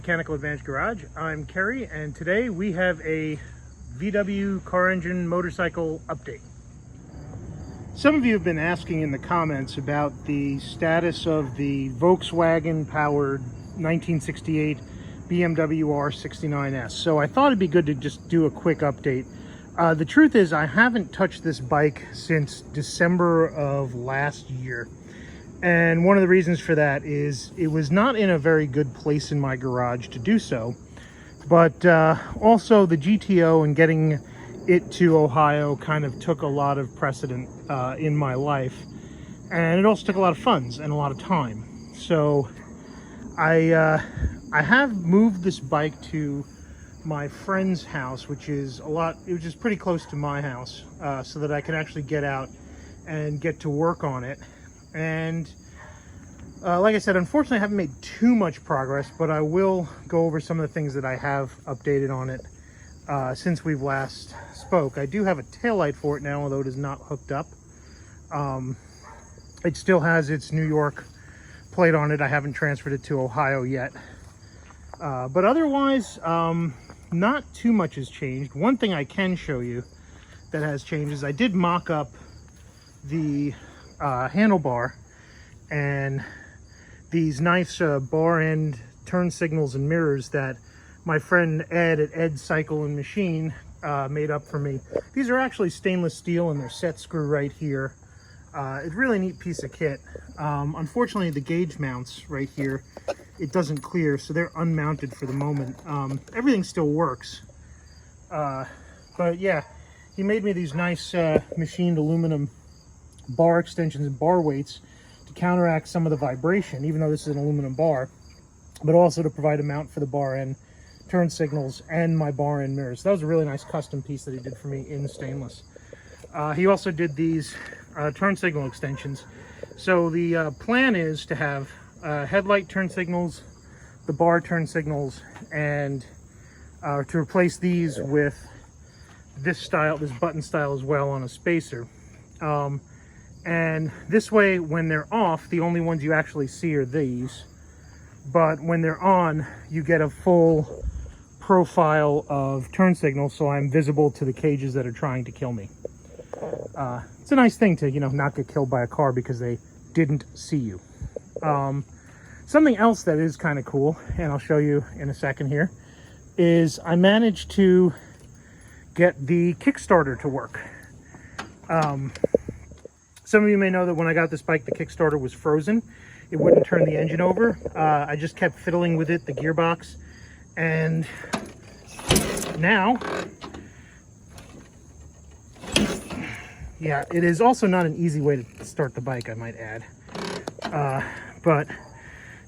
Mechanical Advantage Garage. I'm Kerry, and today we have a VW car engine motorcycle update. Some of you have been asking in the comments about the status of the Volkswagen powered 1968 BMW R69S. So I thought it'd be good to just do a quick update. The truth is I haven't touched this bike since December of last year. And one of the reasons for that is it was not in a very good place in my garage to do so. But also the GTO and getting it to Ohio kind of took a lot of precedent in my life. And it also took a lot of funds and a lot of time. So I have moved this bike to my friend's house, which is pretty close to my house, so that I can actually get out and get to work on it. And like I said, unfortunately I haven't made too much progress, but I will go over some of the things that I have updated on it since we've last spoke. I do have a taillight for it now, although it is not hooked up. It still has its New York plate on it. I haven't transferred it to Ohio yet. But otherwise, not too much has changed. One thing I can show you that has changed is I did mock up the handlebar and these nice bar end turn signals and mirrors that my friend Ed at Ed's Cycle and Machine made up for me. These are actually stainless steel and they're set screw right here. It's a really neat piece of kit. Unfortunately, the gauge mounts right here, it doesn't clear, so they're unmounted for the moment. Everything still works. But yeah, he made me these nice machined aluminum bar extensions and bar weights to counteract some of the vibration, even though this is an aluminum bar, but also to provide a mount for the bar end turn signals and my bar end mirrors. That was a really nice custom piece that he did for me in stainless. He also did these turn signal extensions. So the plan is to have headlight turn signals, the bar turn signals, and to replace these with this button style as well on a spacer. And this way, when they're off, the only ones you actually see are these. But when they're on, you get a full profile of turn signals, so I'm visible to the cages that are trying to kill me. It's a nice thing to, not get killed by a car because they didn't see you. Something else that is kind of cool, and I'll show you in a second here, is I managed to get the kickstarter to work. Some of you may know that when I got this bike, the kickstarter was frozen. It wouldn't turn the engine over. I just kept fiddling with it, the gearbox, and now, yeah, it is also not an easy way to start the bike, I might add. But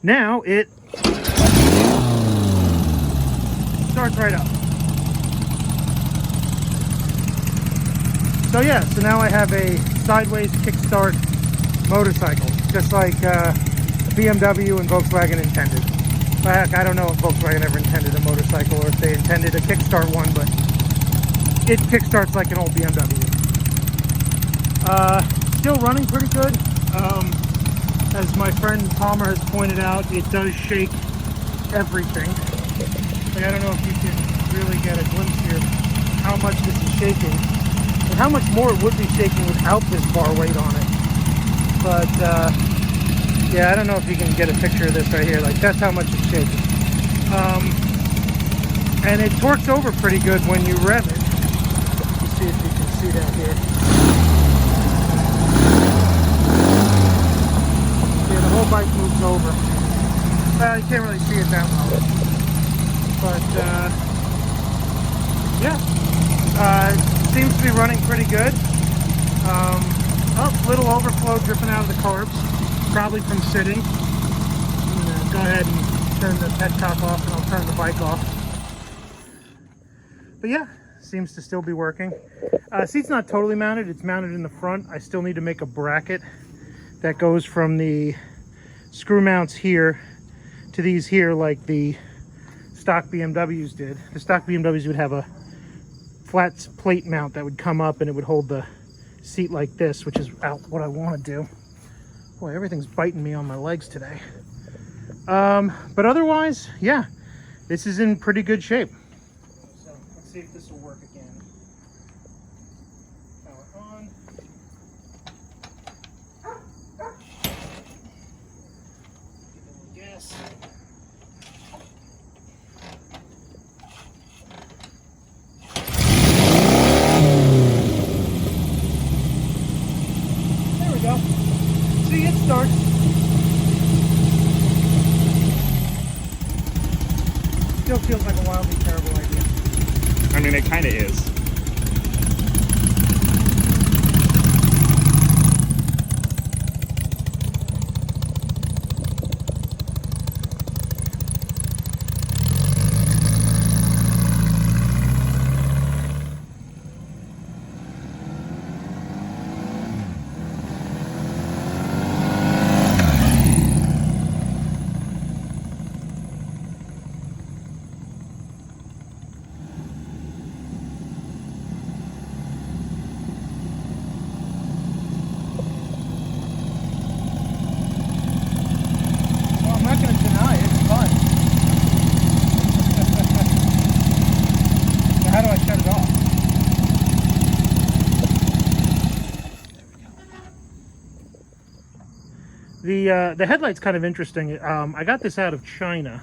now it starts right up. So yeah, so now I have a sideways kickstart motorcycle, just like BMW and Volkswagen intended. Heck, I don't know if Volkswagen ever intended a motorcycle or if they intended a kickstart one, but it kickstarts like an old BMW. Still running pretty good. As my friend Palmer has pointed out, it does shake everything. Like, I don't know if you can really get a glimpse here how much this is shaking, and how much more it would be shaking without this bar weight on it. But yeah, I don't know if you can get a picture of this right here. Like, that's how much it's shaking. And it torques over pretty good when you rev it. Let's see if you can see that here. Yeah, the whole bike moves over. Well, you can't really see it that well. But yeah, seems to be running pretty good. Little overflow dripping out of the carbs, probably from sitting. I'm gonna go ahead and turn the petcock off, and I'll turn the bike off. But yeah, seems to still be working. Seat's not totally mounted, it's mounted in the front. I still need to make a bracket that goes from the screw mounts here to these here, like the stock BMWs did. The stock BMWs would have a flat plate mount that would come up and it would hold the seat like this, which is what I want to do. Boy, everything's biting me on my legs today. But otherwise, yeah, this is in pretty good shape. So let's see if this will work again. Power on. Give it a little gas. There we go. See, it starts. Still feels like a wildly terrible idea. I mean, it kind of is. The headlight's kind of interesting. I got this out of China,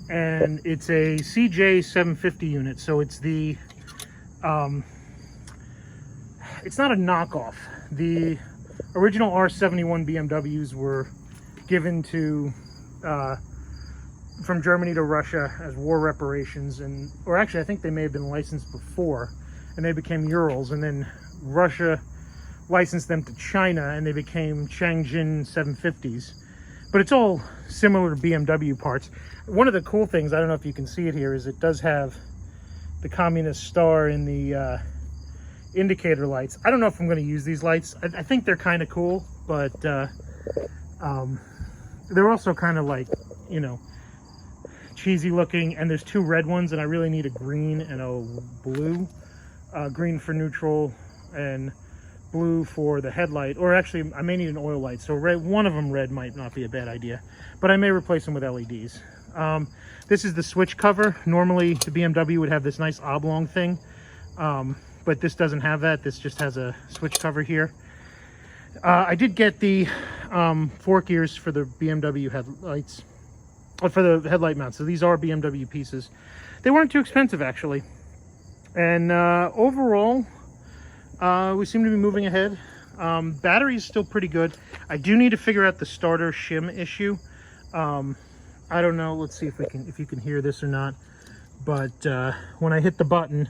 and it's a CJ 750 unit, so it's the it's not a knockoff. The original R71 BMWs were given to from Germany to Russia as war reparations, and or actually I think they may have been licensed before, and they became Urals, and then Russia licensed them to China and they became Changjin 750s. But it's all similar to BMW parts. One of the cool things, I don't know if you can see it here, is it does have the communist star in the indicator lights. I don't know if I'm going to use these lights. I think they're kind of cool, but they're also kind of like, you know, cheesy looking, and there's two red ones, and I really need a green and a blue. Green for neutral and blue for the headlight, or actually I may need an oil light, so red, one of them red might not be a bad idea, but I may replace them with LEDs. This is the switch cover. Normally the BMW would have this nice oblong thing, but this doesn't have that. This just has a switch cover here. I did get the fork ears for the BMW headlights, for the headlight mount, so these are BMW pieces. They weren't too expensive actually, and overall we seem to be moving ahead. Battery is still pretty good. I do need to figure out the starter shim issue. I don't know. Let's see if you can hear this or not. But when I hit the button,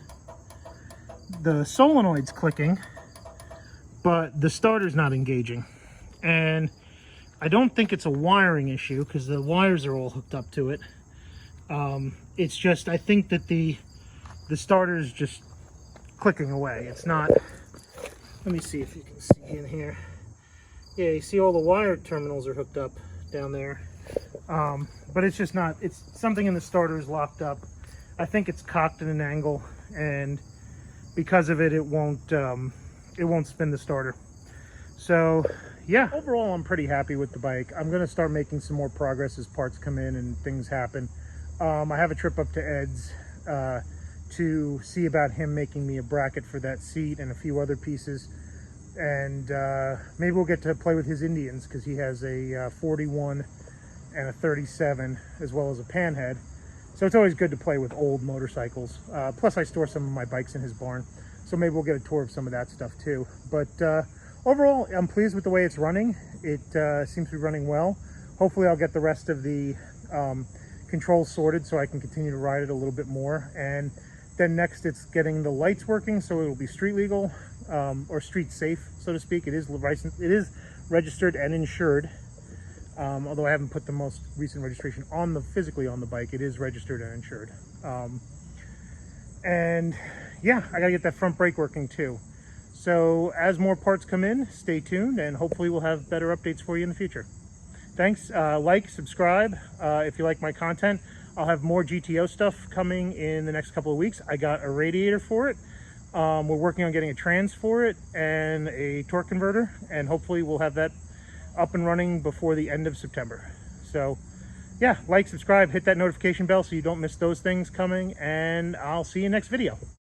the solenoid's clicking, but the starter's not engaging. And I don't think it's a wiring issue because the wires are all hooked up to it. It's just, I think that the starter's just clicking away. It's not. Let me see if you can see in here. Yeah, you see all the wire terminals are hooked up down there, but it's just not. It's something in the starter is locked up. I think it's cocked at an angle, and because of it, it won't spin the starter. So yeah, overall I'm pretty happy with the bike. I'm gonna start making some more progress as parts come in and things happen. I have a trip up to Ed's to see about him making me a bracket for that seat and a few other pieces, and maybe we'll get to play with his Indians because he has a 41 and a 37 as well as a panhead, so it's always good to play with old motorcycles. Plus I store some of my bikes in his barn, so maybe we'll get a tour of some of that stuff too. But overall I'm pleased with the way it's running. It seems to be running well. Hopefully I'll get the rest of the controls sorted so I can continue to ride it a little bit more, and then next it's getting the lights working so it will be street legal, or street safe, so to speak. It is licensed, it is registered and insured, although I haven't put the most recent registration on the physically on the bike. It is registered and insured, and yeah, I gotta get that front brake working too. So as more parts come in, stay tuned, and hopefully we'll have better updates for you in the future. Thanks. Like, subscribe if you like my content. I'll have more GTO stuff coming in the next couple of weeks. I got a radiator for it. We're working on getting a trans for it and a torque converter, and hopefully we'll have that up and running before the end of September. So yeah, like, subscribe, hit that notification bell so you don't miss those things coming, and I'll see you next video.